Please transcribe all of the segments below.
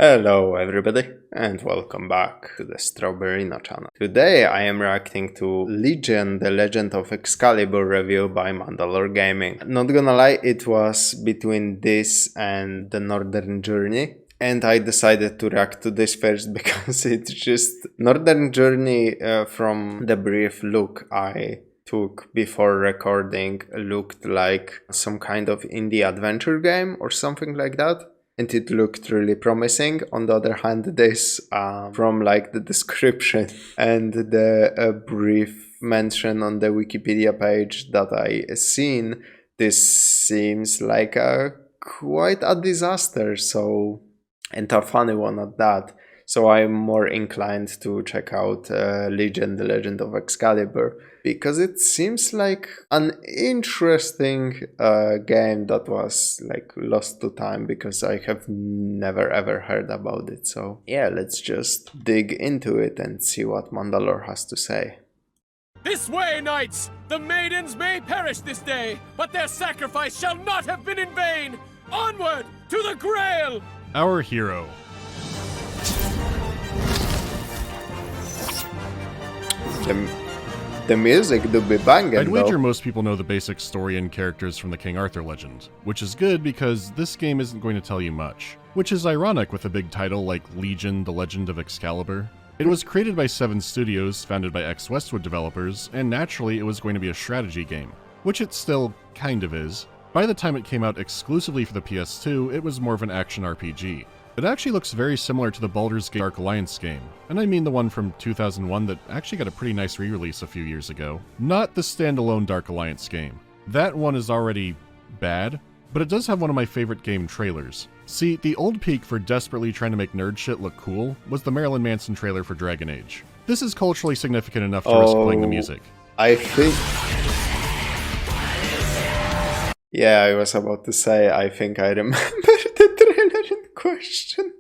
Hello everybody and welcome back to the Strawberin0 channel. Today I am reacting to The Legend of Excalibur review by MandaloreGaming. Not gonna lie, it was between this and the Northern Journey. And I decided to react to this first because it's just Northern Journey from the brief look I took before recording looked like some kind of indie adventure game or something like that. And it looked really promising. On the other hand, this from like the description and the brief mention on the Wikipedia page that I seen, this seems like quite a disaster. So, and a funny one at that. So I'm more inclined to check out The Legend of Excalibur, because it seems like an interesting game that was like lost to time, because I have never ever heard about it. So yeah, let's just dig into it and see what Mandalore has to say. This way, knights! The maidens may perish this day, but their sacrifice shall not have been in vain! Onward to the Grail! Our hero. The music do be banging. I'd wager most people know the basic story and characters from the King Arthur legend, which is good because this game isn't going to tell you much, which is ironic with a big title like Legion, The Legend of Excalibur. It was created by 7 studios, founded by ex-Westwood developers, and naturally it was going to be a strategy game, which it still kind of is. By the time it came out exclusively for the PS2, it was more of an action RPG. It actually looks very similar to the Baldur's Gate Dark Alliance game, and I mean the one from 2001 that actually got a pretty nice re-release a few years ago. Not the standalone Dark Alliance game. That one is already bad, but it does have one of my favorite game trailers. See, the old peak for desperately trying to make nerd shit look cool was the Marilyn Manson trailer for Dragon Age. This is culturally significant enough to risk playing the music. I think... Yeah, I was about to say, I think I remember the trailer in question.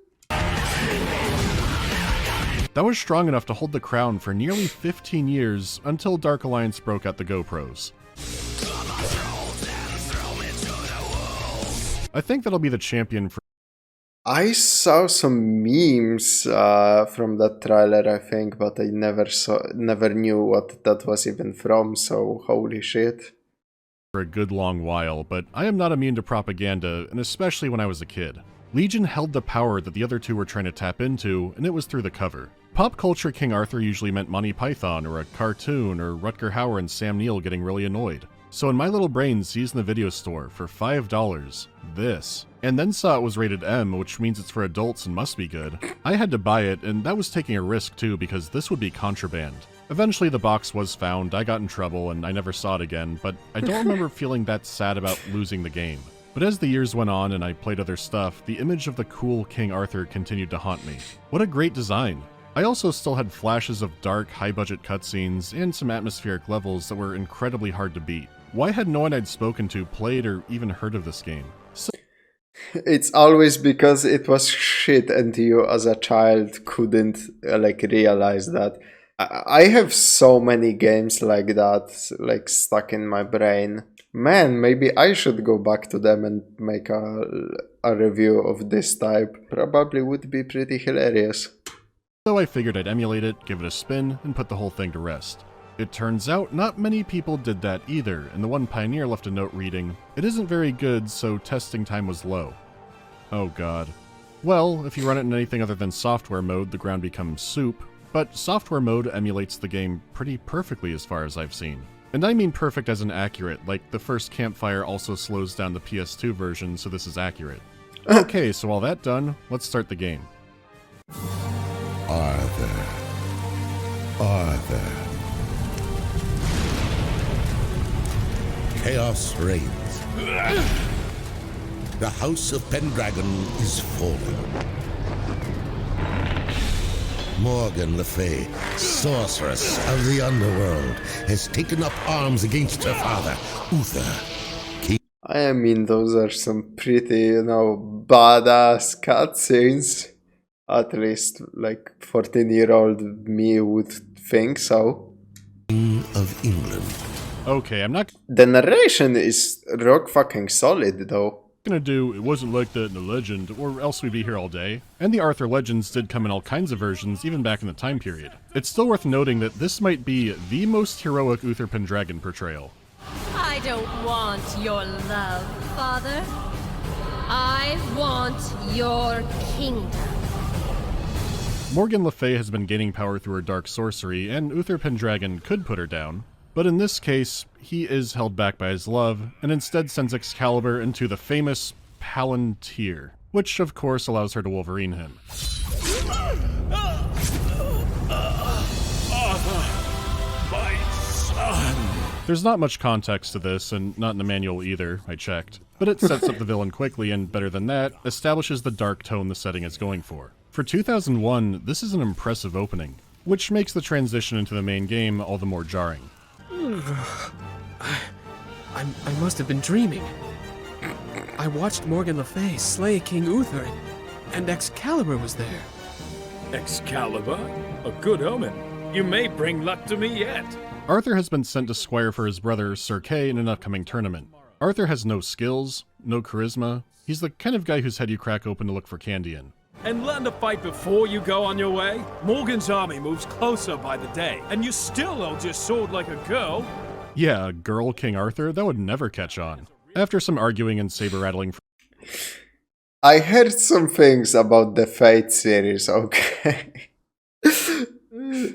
That was strong enough to hold the crown for nearly 15 years until Dark Alliance broke out the GoPros. I think that'll be the champion for... I saw some memes from that trailer, I think, but I never knew what that was even from, so holy shit. For a good long while, but I am not immune to propaganda, and especially when I was a kid. Legion held the power that the other two were trying to tap into, and it was through the cover. Pop culture King Arthur usually meant Monty Python, or a cartoon, or Rutger Hauer and Sam Neill getting really annoyed. So when my little brain sees in the video store for $5 this, and then saw it was rated M, which means it's for adults and must be good, I had to buy it, and that was taking a risk too, because this would be contraband. Eventually the box was found, I got in trouble, and I never saw it again, but I don't remember feeling that sad about losing the game. But as the years went on and I played other stuff, the image of the cool King Arthur continued to haunt me. What a great design! I also still had flashes of dark, high-budget cutscenes and some atmospheric levels that were incredibly hard to beat. Why had no one I'd spoken to played or even heard of this game? It's always because it was shit and you as a child couldn't like realize that. I have so many games like that, like stuck in my brain. Man, maybe I should go back to them and make a review of this type. Probably would be pretty hilarious. So I figured I'd emulate it, give it a spin, and put the whole thing to rest. It turns out not many people did that either, and the one pioneer left a note reading, "It isn't very good, so testing time was low." Oh god. Well, if you run it in anything other than software mode, the ground becomes soup, but software mode emulates the game pretty perfectly as far as I've seen. And I mean perfect as in accurate, like the first campfire also slows down the PS2 version, so this is accurate. Okay, so all that done, let's start the game. Arthur. Chaos reigns. The House of Pendragon is falling. Morgan Le Fay, sorceress of the underworld, has taken up arms against her father, Uther. I mean, those are some pretty, badass cutscenes. At least, like, 14-year-old me would think so. King of England. Okay, I'm not... The narration is rock fucking solid, though. Gonna do, it wasn't like that in the legend, or else we'd be here all day. And the Arthur legends did come in all kinds of versions, even back in the time period. It's still worth noting that this might be the most heroic Uther Pendragon portrayal. I don't want your love, Father. I want your kingdom. Morgan Le Fay has been gaining power through her dark sorcery, and Uther Pendragon could put her down. But in this case, he is held back by his love, and instead sends Excalibur into the famous Palantir, which of course allows her to Wolverine him. Arthur, my son. There's not much context to this, and not in the manual either, I checked. But it sets up the villain quickly, and better than that, establishes the dark tone the setting is going for. For 2001, this is an impressive opening, which makes the transition into the main game all the more jarring. I must have been dreaming. I watched Morgan Le Fay slay King Uther, and Excalibur was there. Excalibur? A good omen. You may bring luck to me yet. Arthur has been sent to squire for his brother Sir Kay in an upcoming tournament. Arthur has no skills, no charisma. He's the kind of guy whose head you crack open to look for candy in. And learn to fight before you go on your way? Morgan's army moves closer by the day, and you still hold your sword like a girl. Yeah, a girl King Arthur? That would never catch on. After some arguing and saber-rattling... I heard some things about the Fate series, okay?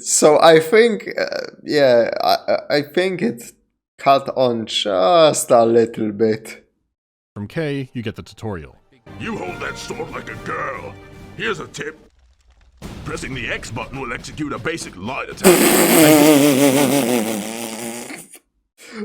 So I think, I think it cut on just a little bit. From Kay, you get the tutorial. You hold that sword like a girl. Here's a tip. Pressing the X button will execute a basic light attack.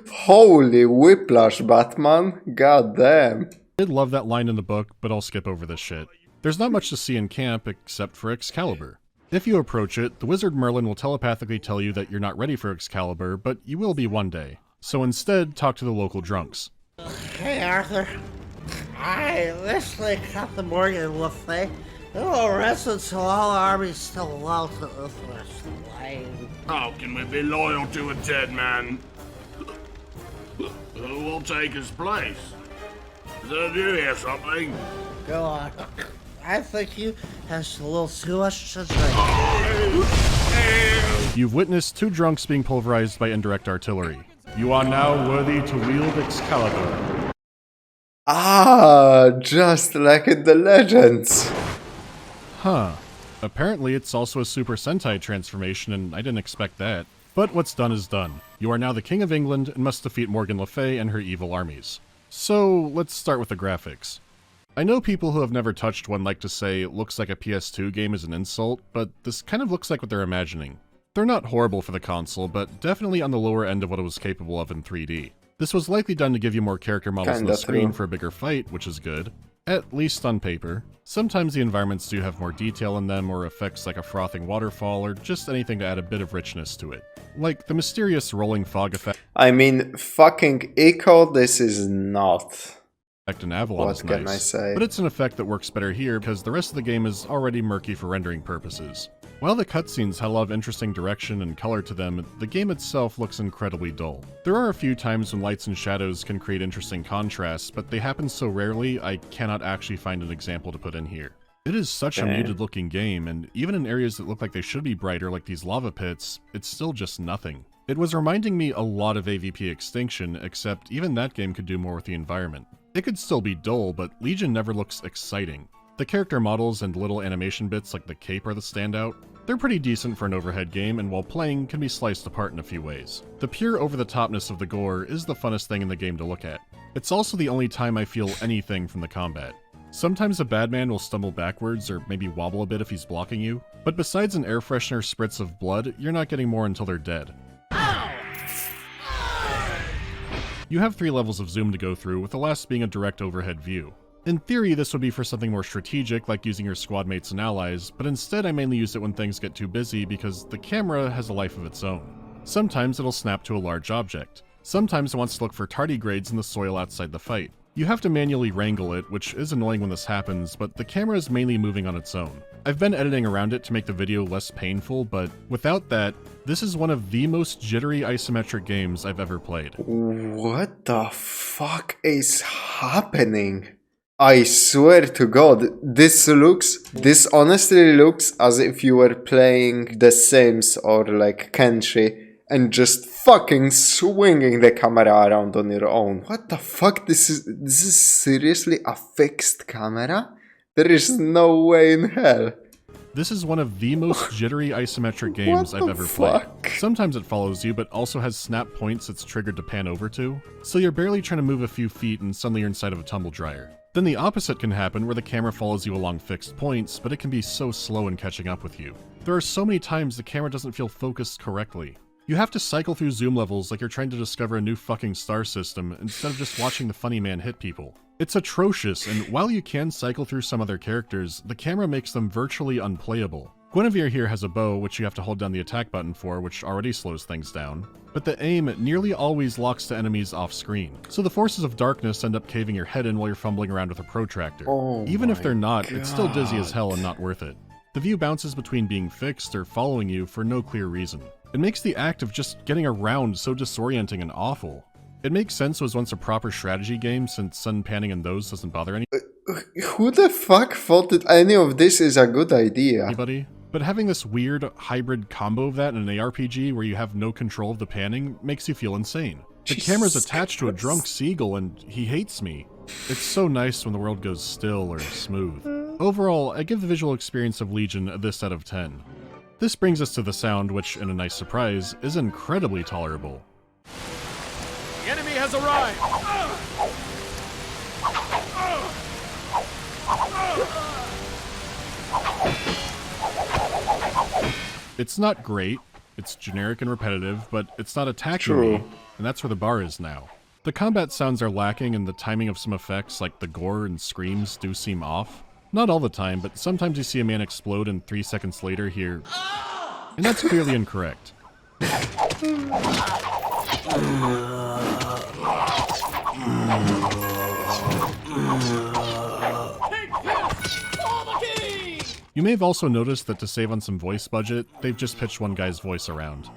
Holy whiplash, Batman. God damn. I did love that line in the book, but I'll skip over this shit. There's not much to see in camp except for Excalibur. If you approach it, the wizard Merlin will telepathically tell you that you're not ready for Excalibur, but you will be one day. So instead, talk to the local drunks. Hey, Arthur. I recently Captain Morgan Le Fay. They will rest until all armies still loyal to Uther slain. How can we be loyal to a dead man? Who will take his place? Did you hear something? Go on. I think you have a little too much to drink. You've witnessed two drunks being pulverized by indirect artillery. You are now worthy to wield Excalibur. Ah, just like in the legends. Huh. Apparently it's also a Super Sentai transformation, and I didn't expect that. But what's done is done. You are now the King of England and must defeat Morgan Le Fay and her evil armies. So, let's start with the graphics. I know people who have never touched one like to say it looks like a PS2 game is an insult, but this kind of looks like what they're imagining. They're not horrible for the console, but definitely on the lower end of what it was capable of in 3D. This was likely done to give you more character models on the screen for a bigger fight, which is good. At least on paper. Sometimes the environments do have more detail in them, or effects like a frothing waterfall, or just anything to add a bit of richness to it. Like the mysterious rolling fog effect. I mean, fucking Echo, this is not. In Avalon What is can nice, I say? but it's an effect that works better here because the rest of the game is already murky for rendering purposes. While the cutscenes had a lot of interesting direction and color to them, the game itself looks incredibly dull. There are a few times when lights and shadows can create interesting contrasts, but they happen so rarely I cannot actually find an example to put in here. It is such a muted looking game, and even in areas that look like they should be brighter like these lava pits, it's still just nothing. It was reminding me a lot of AVP Extinction, except even that game could do more with the environment. It could still be dull, but Legion never looks exciting. The character models and little animation bits like the cape are the standout. They're pretty decent for an overhead game, and while playing, can be sliced apart in a few ways. The pure over-the-topness of the gore is the funnest thing in the game to look at. It's also the only time I feel anything from the combat. Sometimes a bad man will stumble backwards or maybe wobble a bit if he's blocking you, but besides an air freshener spritz of blood, you're not getting more until they're dead. You have 3 levels of zoom to go through, with the last being a direct overhead view. In theory, this would be for something more strategic, like using your squad mates and allies, but instead I mainly use it when things get too busy because the camera has a life of its own. Sometimes it'll snap to a large object. Sometimes it wants to look for tardigrades in the soil outside the fight. You have to manually wrangle it, which is annoying when this happens, but the camera is mainly moving on its own. I've been editing around it to make the video less painful, but without that, this is one of the most jittery isometric games I've ever played. What the fuck is happening? I swear to God, this honestly looks as if you were playing The Sims or like Kenshi and just fucking swinging the camera around on your own. What the fuck? This is seriously a fixed camera? There is no way in hell. This is one of the most jittery isometric games I've ever played. Sometimes it follows you, but also has snap points it's triggered to pan over to, so you're barely trying to move a few feet and suddenly you're inside of a tumble dryer. Then the opposite can happen where the camera follows you along fixed points, but it can be so slow in catching up with you. There are so many times the camera doesn't feel focused correctly. You have to cycle through zoom levels like you're trying to discover a new fucking star system instead of just watching the funny man hit people. It's atrocious, and while you can cycle through some other characters, the camera makes them virtually unplayable. Guinevere here has a bow, which you have to hold down the attack button for, which already slows things down, but the aim nearly always locks to enemies off-screen, so the forces of darkness end up caving your head in while you're fumbling around with a protractor. Even if they're not, it's still dizzy as hell and not worth it. The view bounces between being fixed or following you for no clear reason. It makes the act of just getting around so disorienting and awful. It makes sense it was once a proper strategy game since sun panning in those doesn't bother Who the fuck thought that any of this is a good idea? anybody. But having this weird hybrid combo of that in an ARPG where you have no control of the panning makes you feel insane. The camera's attached to a drunk seagull and he hates me. It's so nice when the world goes still or smooth. Overall, I give the visual experience of Legion this out of 10. This brings us to the sound, which, in a nice surprise, is incredibly tolerable. The enemy has arrived! It's not great, it's generic and repetitive, but it's not attacking me, and that's where the bar is now. The combat sounds are lacking and the timing of some effects like the gore and screams do seem off. Not all the time, but sometimes you see a man explode and 3 seconds later hear... And that's clearly incorrect. You may have also noticed that to save on some voice budget, they've just pitched one guy's voice around.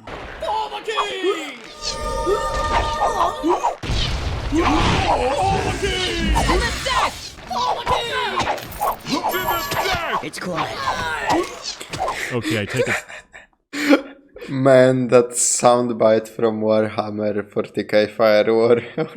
It's quiet. Okay, I take it. Man, that soundbite from Warhammer 40k Fire Warrior.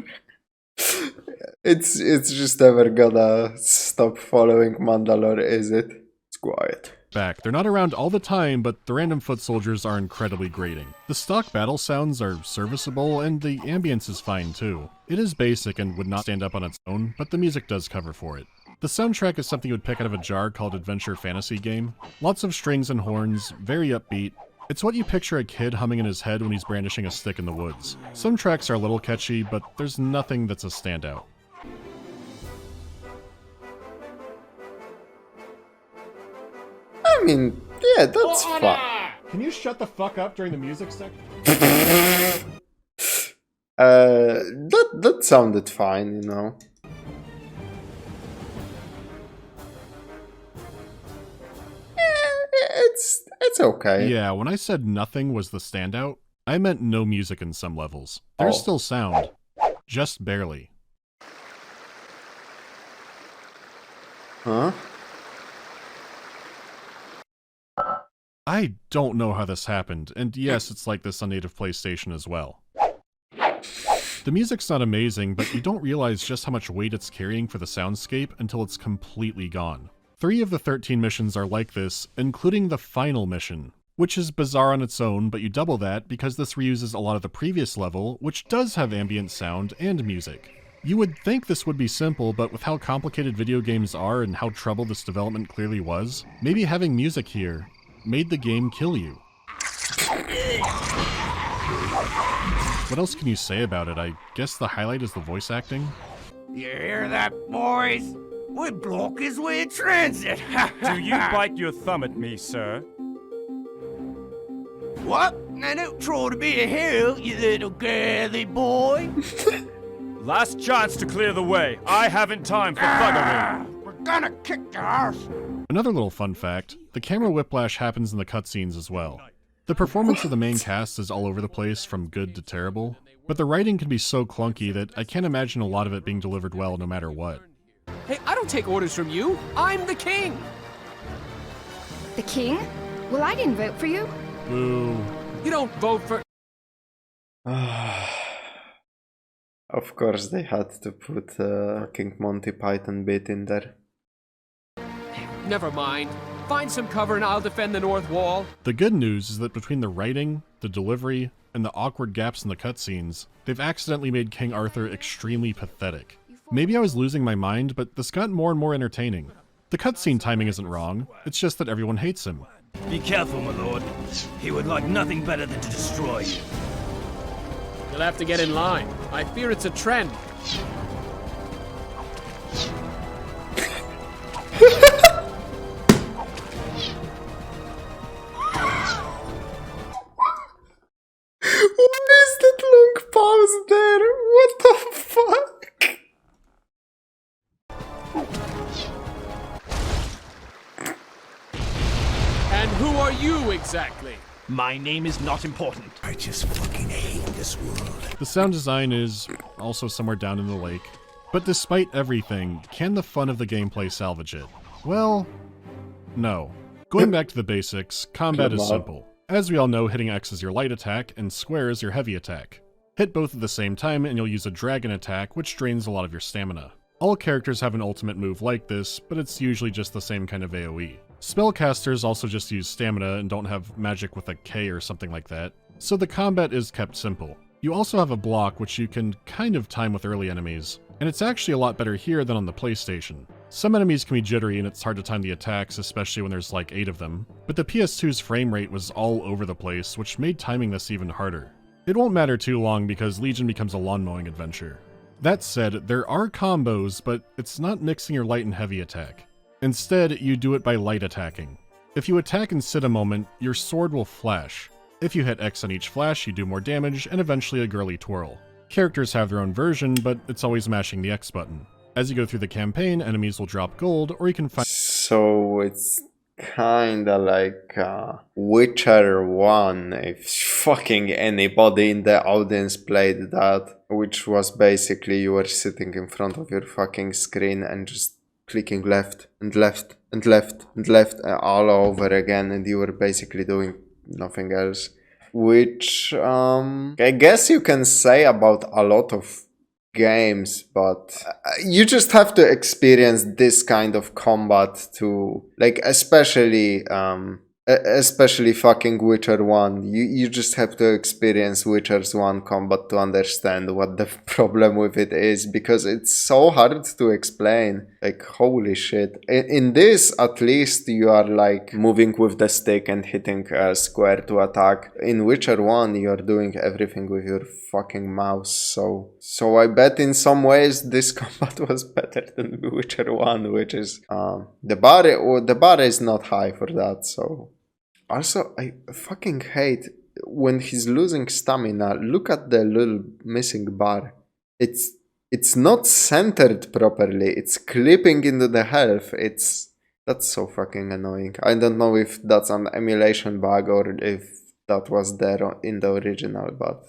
It's just never gonna stop following Mandalore, is it? It's quiet. Back. They're not around all the time, but the random foot soldiers are incredibly grating. The stock battle sounds are serviceable, and the ambience is fine too. It is basic and would not stand up on its own, but the music does cover for it. The soundtrack is something you would pick out of a jar called Adventure Fantasy Game. Lots of strings and horns, very upbeat. It's what you picture a kid humming in his head when he's brandishing a stick in the woods. Some tracks are a little catchy, but there's nothing that's a standout. I mean, yeah, that's fine. Can you shut the fuck up during the music section? That sounded fine, you know. It's okay. Yeah, when I said nothing was the standout, I meant no music in some levels. There's still sound. Just barely. Huh? I don't know how this happened, and yes, it's like this on native PlayStation as well. The music's not amazing, but you don't realize just how much weight it's carrying for the soundscape until it's completely gone. 3 of the 13 missions are like this, including the final mission, which is bizarre on its own, but you double that because this reuses a lot of the previous level, which does have ambient sound and music. You would think this would be simple, but with how complicated video games are and how troubled this development clearly was, maybe having music here made the game kill you. What else can you say about it? I guess the highlight is the voice acting. You hear that, boys? We block his way of transit. Do you bite your thumb at me, sir? What? I don't try to be a hero, you little girly boy. Last chance to clear the way. I haven't time for thuggery. We're gonna kick your ass. Another little fun fact, the camera whiplash happens in the cutscenes as well. The performance of the main cast is all over the place from good to terrible, but the writing can be so clunky that I can't imagine a lot of it being delivered well no matter what. Hey, I don't take orders from you. I'm the king. The king? Well, I didn't vote for you. Boo. You don't vote for... Of course they had to put fucking Monty Python bit in there. Never mind. Find some cover and I'll defend the North Wall. The good news is that between the writing, the delivery, and the awkward gaps in the cutscenes, they've accidentally made King Arthur extremely pathetic. Maybe I was losing my mind, but this got more and more entertaining. The cutscene timing isn't wrong, it's just that everyone hates him. Be careful, my lord. He would like nothing better than to destroy you. You'll have to get in line. I fear it's a trend. What is that long pause there? What the fuck? And who are you exactly? My name is not important. I just fucking hate this world. The sound design is also somewhere down in the lake. But despite everything, can the fun of the gameplay salvage it? Well, no. Going back to the basics, combat is simple. As we all know, hitting X is your light attack, and square is your heavy attack. Hit both at the same time, and you'll use a dragon attack, which drains a lot of your stamina. All characters have an ultimate move like this, but it's usually just the same kind of AoE. Spellcasters also just use stamina and don't have magic with a K or something like that, so the combat is kept simple. You also have a block which you can kind of time with early enemies, and it's actually a lot better here than on the PlayStation. Some enemies can be jittery and it's hard to time the attacks, especially when there's like 8 of them, but the PS2's frame rate was all over the place, which made timing this even harder. It won't matter too long because Legion becomes a lawn mowing adventure. That said, there are combos, but it's not mixing your light and heavy attack. Instead, you do it by light attacking. If you attack and sit a moment, your sword will flash. If you hit X on each flash, you do more damage, and eventually a girly twirl. Characters have their own version, but it's always mashing the X button. As you go through the campaign, enemies will drop gold, or you can find... So it's kinda like Witcher 1, if fucking anybody in the audience played that, which was basically you were sitting in front of your fucking screen and just clicking left and left and left and left all over again, and you were basically doing nothing else. Which I guess you can say about a lot of games, but you just have to experience this kind of combat to, like, especially fucking Witcher 1. You just have to experience Witcher's 1 combat to understand what the problem with it is, because it's so hard to explain. Like, holy shit. In this, at least, you are like moving with the stick and hitting square to attack. In Witcher 1, you are doing everything with your fucking mouse. So I bet in some ways this combat was better than Witcher 1, which is the bar is not high for that, so. Also, I fucking hate when he's losing stamina. Look at the little missing bar. It's not centered properly. It's clipping into the health. That's so fucking annoying. I don't know if that's an emulation bug or if that was there in the original, but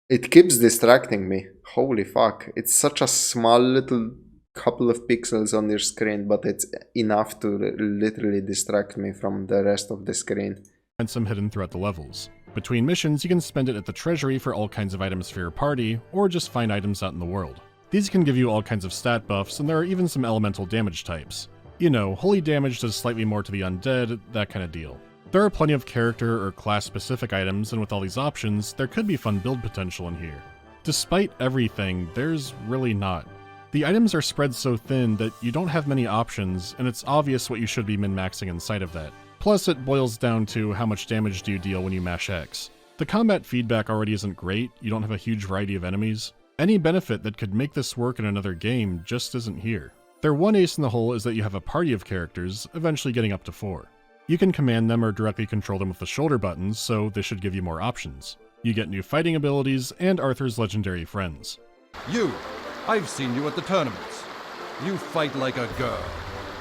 it keeps distracting me. Holy fuck. It's such a small little couple of pixels on your screen, but it's enough to literally distract me from the rest of the screen. And some hidden throughout the levels. Between missions, you can spend it at the treasury for all kinds of items for your party, or just find items out in the world. These can give you all kinds of stat buffs, and there are even some elemental damage types. You know, holy damage does slightly more to the undead, that kind of deal. There are plenty of character or class specific items, and with all these options, there could be fun build potential in here. Despite everything, there's really not. The items are spread so thin that you don't have many options, and it's obvious what you should be min-maxing inside of that. Plus, it boils down to how much damage do you deal when you mash X. The combat feedback already isn't great, you don't have a huge variety of enemies. Any benefit that could make this work in another game just isn't here. Their one ace in the hole is that you have a party of characters, eventually getting up to 4. You can command them or directly control them with the shoulder buttons, so this should give you more options. You get new fighting abilities, and Arthur's legendary friends. I've seen you at the tournaments. You fight like a girl.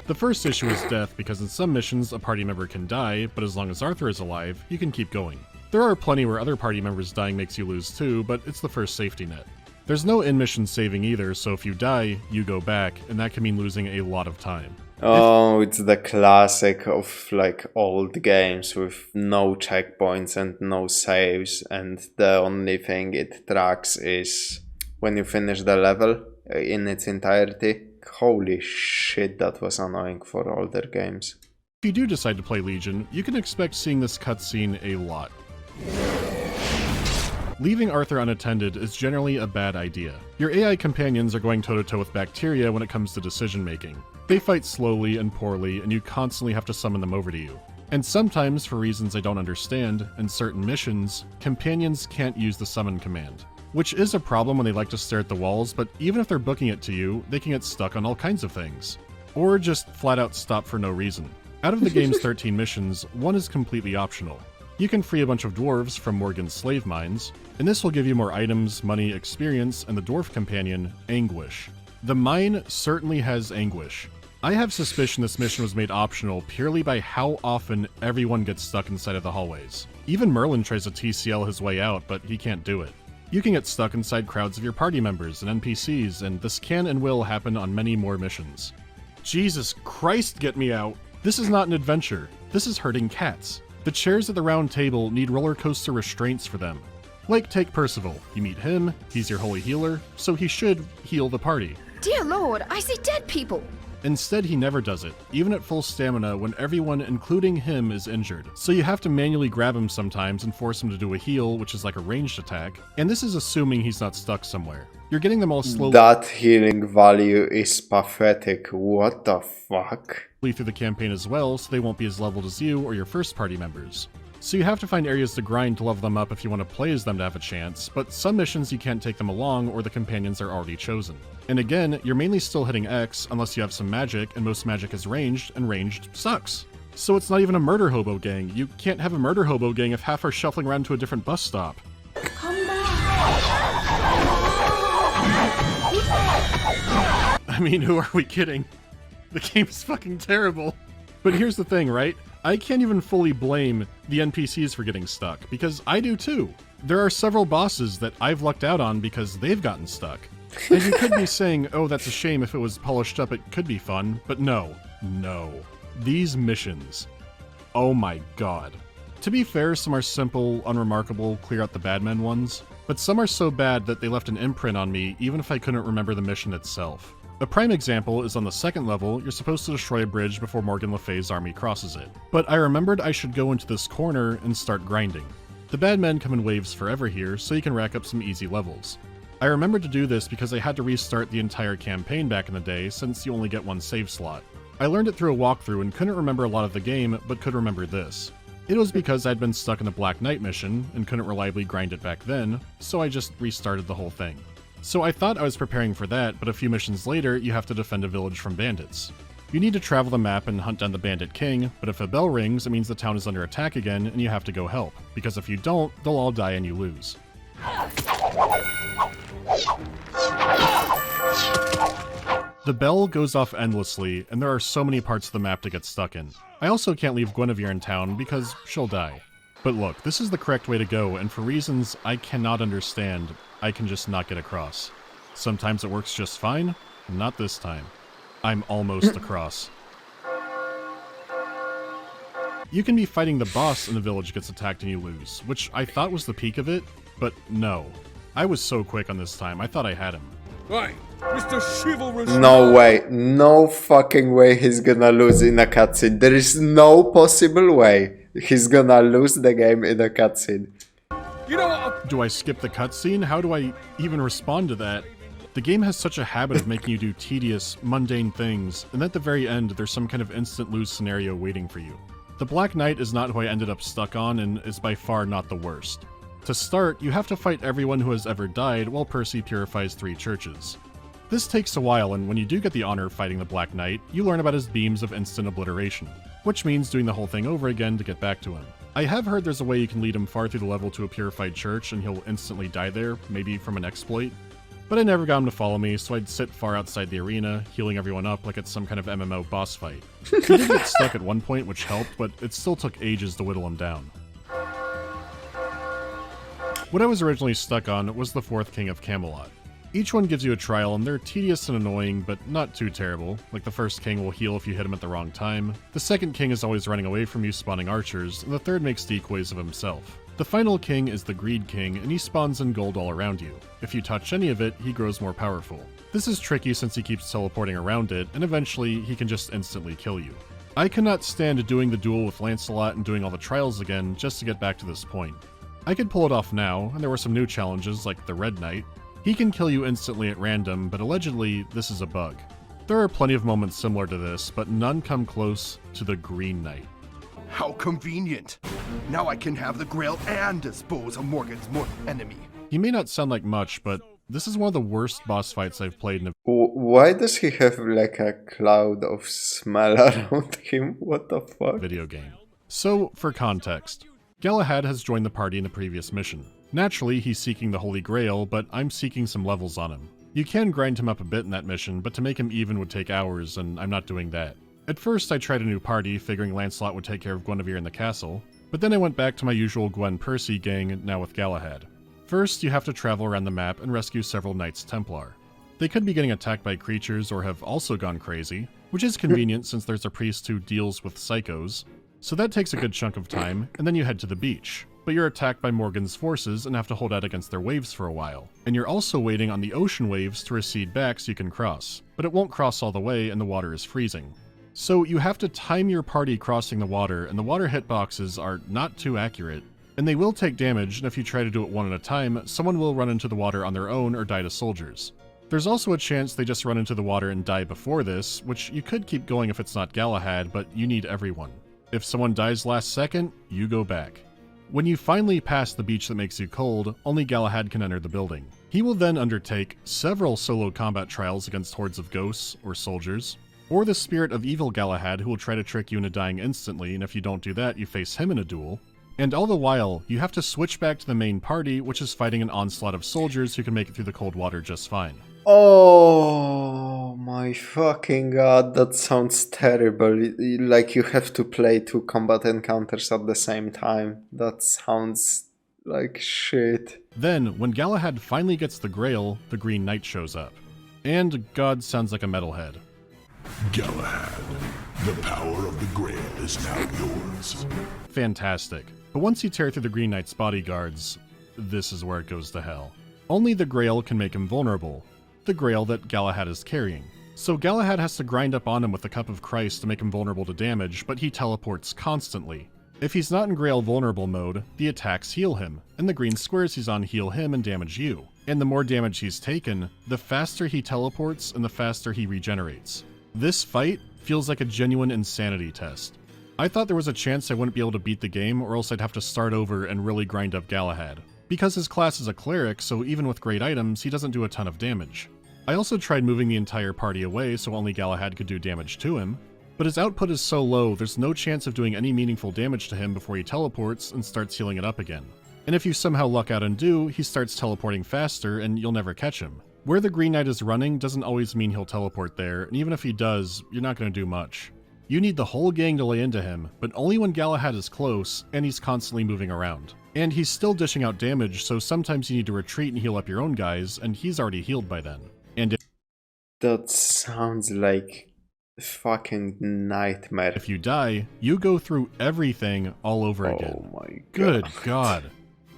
The first issue is death because in some missions a party member can die, but as long as Arthur is alive, you can keep going. There are plenty where other party members dying makes you lose too, but it's the first safety net. There's no in-mission saving either, so if you die, you go back, and that can mean losing a lot of time. Oh, it's the classic of like old games with no checkpoints and no saves, and the only thing it tracks is when you finish the level in its entirety. Holy shit, that was annoying for older games. If you do decide to play Legion, you can expect seeing this cutscene a lot. Leaving Arthur unattended is generally a bad idea. Your AI companions are going toe-to-toe with bacteria when it comes to decision-making. They fight slowly and poorly, and you constantly have to summon them over to you. And sometimes, for reasons I don't understand, in certain missions, companions can't use the summon command. Which is a problem when they like to stare at the walls, but even if they're booking it to you, they can get stuck on all kinds of things. Or just flat-out stop for no reason. Out of the game's 13 missions, one is completely optional. You can free a bunch of dwarves from Morgan's slave mines, and this will give you more items, money, experience, and the dwarf companion, Anguish. The mine certainly has Anguish. I have suspicion this mission was made optional purely by how often everyone gets stuck inside of the hallways. Even Merlin tries to TCL his way out, but he can't do it. You can get stuck inside crowds of your party members and NPCs, and this can and will happen on many more missions. Jesus Christ, get me out! This is not an adventure. This is herding cats. The chairs at the round table need roller coaster restraints for them. Like, take Percival. You meet him, he's your holy healer, so he should heal the party. Dear Lord, I see dead people! Instead, he never does it, even at full stamina when everyone, including him, is injured. So you have to manually grab him sometimes and force him to do a heal, which is like a ranged attack, and this is assuming he's not stuck somewhere. You're getting them all slowly. That healing value is pathetic. What the fuck? Through the campaign as well, so they won't be as leveled as you or your first party members. So you have to find areas to grind to level them up if you want to play as them to have a chance, but some missions you can't take them along or the companions are already chosen. And again, you're mainly still hitting X unless you have some magic, and most magic is ranged, and ranged sucks. So it's not even a murder hobo gang. You can't have a murder hobo gang if half are shuffling around to a different bus stop. Come back! I mean, who are we kidding? The game's fucking terrible. But here's the thing, right? I can't even fully blame the NPCs for getting stuck, because I do too. There are several bosses that I've lucked out on because they've gotten stuck. And you could be saying, oh, that's a shame, if it was polished up it could be fun, but no. These missions. Oh my god. To be fair, some are simple, unremarkable, clear out the bad men ones, but some are so bad that they left an imprint on me even if I couldn't remember the mission itself. A prime example is on the second level, you're supposed to destroy a bridge before Morgan Le Fay's army crosses it. But I remembered I should go into this corner and start grinding. The bad men come in waves forever here, so you can rack up some easy levels. I remembered to do this because I had to restart the entire campaign back in the day since you only get one save slot. I learned it through a walkthrough and couldn't remember a lot of the game, but could remember this. It was because I'd been stuck in the Black Knight mission and couldn't reliably grind it back then, so I just restarted the whole thing. So I thought I was preparing for that, but a few missions later, you have to defend a village from bandits. You need to travel the map and hunt down the Bandit King, but if a bell rings, it means the town is under attack again and you have to go help, because if you don't, they'll all die and you lose. The bell goes off endlessly, and there are so many parts of the map to get stuck in. I also can't leave Guinevere in town because she'll die. But look, this is the correct way to go, and for reasons I cannot understand, I can just not get across. Sometimes it works just fine, not this time. I'm almost across. You can be fighting the boss and the village gets attacked and you lose, which I thought was the peak of it, but no. I was so quick on this time, I thought I had him. Right, Mr. Chivalrous. No way. No fucking way he's gonna lose in a cutscene. There is no possible way he's gonna lose the game in a cutscene. You know what? Do I skip the cutscene? How do I even respond to that? The game has such a habit of making you do tedious, mundane things, and at the very end there's some kind of instant lose scenario waiting for you. The Black Knight is not who I ended up stuck on and is by far not the worst. To start, you have to fight everyone who has ever died while Percy purifies 3 churches. This takes a while, and when you do get the honor of fighting the Black Knight, you learn about his beams of instant obliteration, which means doing the whole thing over again to get back to him. I have heard there's a way you can lead him far through the level to a purified church and he'll instantly die there, maybe from an exploit. But I never got him to follow me, so I'd sit far outside the arena, healing everyone up like it's some kind of MMO boss fight. He did get stuck at one point, which helped, but it still took ages to whittle him down. What I was originally stuck on was the 4th King of Camelot. Each one gives you a trial, and they're tedious and annoying, but not too terrible. Like the first king will heal if you hit him at the wrong time, the second king is always running away from you spawning archers, and the third makes decoys of himself. The final king is the Greed King, and he spawns in gold all around you. If you touch any of it, he grows more powerful. This is tricky since he keeps teleporting around it, and eventually he can just instantly kill you. I cannot stand doing the duel with Lancelot and doing all the trials again just to get back to this point. I could pull it off now, and there were some new challenges like the Red Knight. He can kill you instantly at random, but allegedly this is a bug. There are plenty of moments similar to this, but none come close to the Green Knight. How convenient! Now I can have the Grail and dispose of Morgan's enemy. He may not sound like much, but this is one of the worst boss fights I've played in a Why does he have like a cloud of smell around him? What the fuck? video game. So, for context, Galahad has joined the party in the previous mission. Naturally, he's seeking the Holy Grail, but I'm seeking some levels on him. You can grind him up a bit in that mission, but to make him even would take hours, and I'm not doing that. At first, I tried a new party, figuring Lancelot would take care of Guinevere in the castle, but then I went back to my usual Gwen Percy gang, now with Galahad. First, you have to travel around the map and rescue several Knights Templar. They could be getting attacked by creatures or have also gone crazy, which is convenient since there's a priest who deals with psychos, so that takes a good chunk of time, and then you head to the beach. But you're attacked by Morgan's forces and have to hold out against their waves for a while. And you're also waiting on the ocean waves to recede back so you can cross, but it won't cross all the way and the water is freezing. So you have to time your party crossing the water, and the water hitboxes are not too accurate. And they will take damage, and if you try to do it one at a time, someone will run into the water on their own or die to soldiers. There's also a chance they just run into the water and die before this, which you could keep going if it's not Galahad, but you need everyone. If someone dies last second, you go back. When you finally pass the beach that makes you cold, only Galahad can enter the building. He will then undertake several solo combat trials against hordes of ghosts or soldiers, or the spirit of evil Galahad who will try to trick you into dying instantly, and if you don't do that, you face him in a duel. And all the while, you have to switch back to the main party, which is fighting an onslaught of soldiers who can make it through the cold water just fine. Oh my fucking god, that sounds terrible. Like you have to play 2 combat encounters at the same time. That sounds like shit. Then, when Galahad finally gets the Grail, the Green Knight shows up. And God sounds like a metalhead. Galahad, the power of the Grail is now yours. Fantastic. But once you tear through the Green Knight's bodyguards, this is where it goes to hell. Only the Grail can make him vulnerable. The Grail that Galahad is carrying. So Galahad has to grind up on him with the Cup of Christ to make him vulnerable to damage, but he teleports constantly. If he's not in Grail vulnerable mode, the attacks heal him, and the green squares he's on heal him and damage you. And the more damage he's taken, the faster he teleports and the faster he regenerates. This fight feels like a genuine insanity test. I thought there was a chance I wouldn't be able to beat the game, or else I'd have to start over and really grind up Galahad. Because his class is a cleric, so even with great items, he doesn't do a ton of damage. I also tried moving the entire party away so only Galahad could do damage to him, but his output is so low there's no chance of doing any meaningful damage to him before he teleports and starts healing it up again. And if you somehow luck out and do, he starts teleporting faster and you'll never catch him. Where the Green Knight is running doesn't always mean he'll teleport there, and even if he does, you're not going to do much. You need the whole gang to lay into him, but only when Galahad is close, and he's constantly moving around. And he's still dishing out damage, so sometimes you need to retreat and heal up your own guys, and he's already healed by then. And that sounds like a fucking nightmare. If you die, you go through everything all over again. Oh my god. Good god.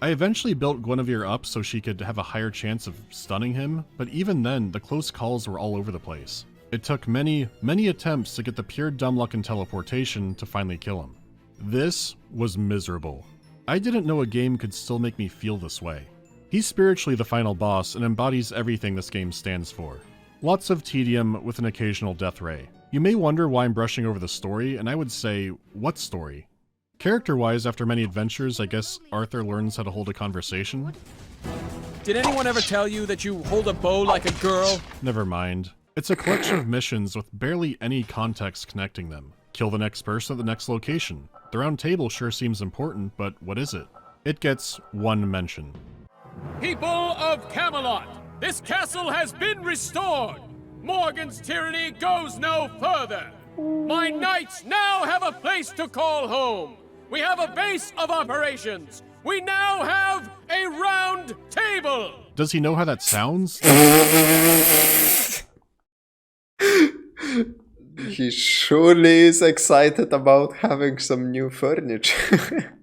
I eventually built Guinevere up so she could have a higher chance of stunning him, but even then, the close calls were all over the place. It took many, many attempts to get the pure dumb luck and teleportation to finally kill him. This was miserable. I didn't know a game could still make me feel this way. He's spiritually the final boss and embodies everything this game stands for. Lots of tedium with an occasional death ray. You may wonder why I'm brushing over the story, and I would say, what story? Character-wise, after many adventures, I guess Arthur learns how to hold a conversation. Did anyone ever tell you that you hold a bow like a girl? Never mind. It's a collection of missions with barely any context connecting them. Kill the next person at the next location. The round table sure seems important, but what is it? It gets one mention. People of Camelot, this castle has been restored. Morgan's tyranny goes no further. My knights now have a place to call home. We have a base of operations. We now have a round table. Does he know how that sounds? He surely is excited about having some new furniture.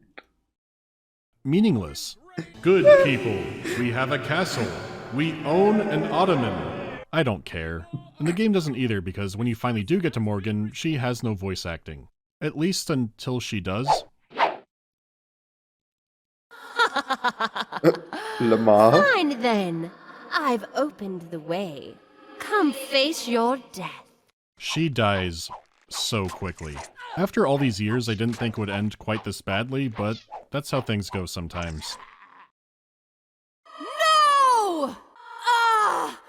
Meaningless. Good people, we have a castle. We own an ottoman. I don't care. And the game doesn't either, because when you finally do get to Morgan, she has no voice acting. At least until she does. Lamar? Fine then. I've opened the way. Come face your death. She dies so quickly. After all these years, I didn't think it would end quite this badly, but that's how things go sometimes. No! Ah!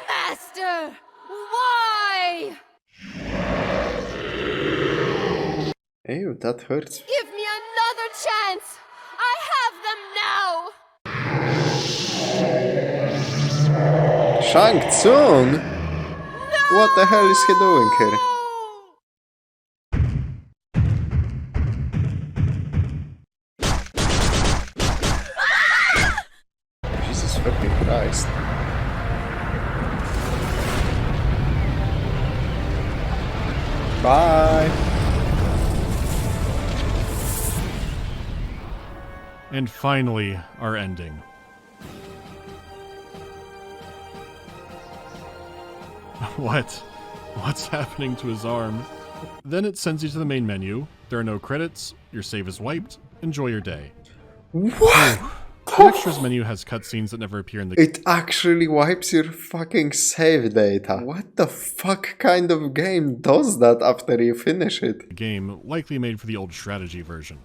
Master! Why? Ew, that hurts. Give me another chance! I have them now! Shang Tsung? What the hell is he doing here? Jesus fucking Christ. Bye! And finally, our ending. What? What's happening to his arm? Then it sends you to the main menu. There are no credits, your save is wiped, enjoy your day. What? The extras menu has cutscenes that never appear in the It actually wipes your fucking save data. What the fuck kind of game does that after you finish it? game, likely made for the old strategy version.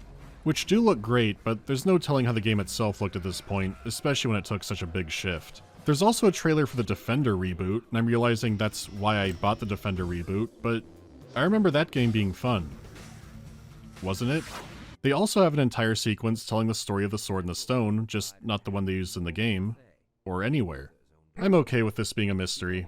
Which do look great, but there's no telling how the game itself looked at this point, especially when it took such a big shift. There's also a trailer for the Defender reboot, and I'm realizing that's why I bought the Defender reboot, but I remember that game being fun. Wasn't it? They also have an entire sequence telling the story of the Sword in the Stone, just not the one they used in the game, or anywhere. I'm okay with this being a mystery.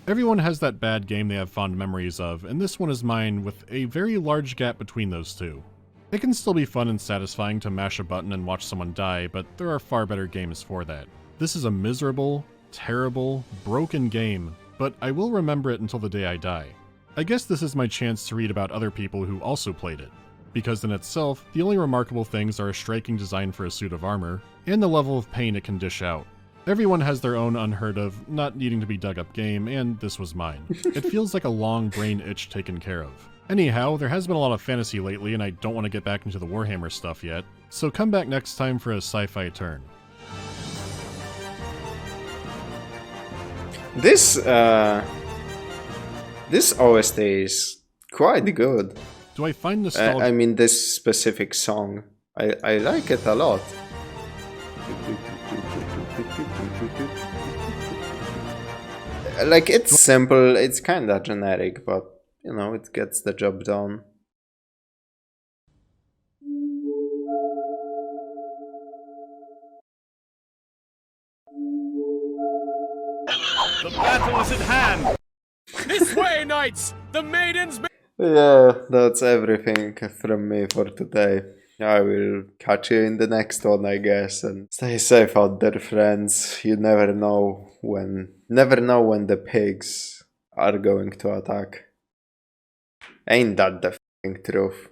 Everyone has that bad game they have fond memories of, and this one is mine with a very large gap between those two. It can still be fun and satisfying to mash a button and watch someone die, but there are far better games for that. This is a miserable, terrible, broken game, but I will remember it until the day I die. I guess this is my chance to read about other people who also played it, because in itself, the only remarkable things are a striking design for a suit of armor, and the level of pain it can dish out. Everyone has their own unheard of, not needing to be dug up game, and this was mine. It feels like a long brain itch taken care of. Anyhow, there has been a lot of fantasy lately, and I don't want to get back into the Warhammer stuff yet, so come back next time for a sci-fi turn. This OST is quite good. Do I find nostalgia? I mean, this specific song. I like it a lot. Like, it's simple, it's kinda generic, but, you know, it gets the job done. The battle is at hand! This way, knights! The maidens... Yeah, that's everything from me for today. I will catch you in the next one, I guess, and stay safe out there, friends. You never know when the pigs are going to attack. Ain't that the f***ing truth?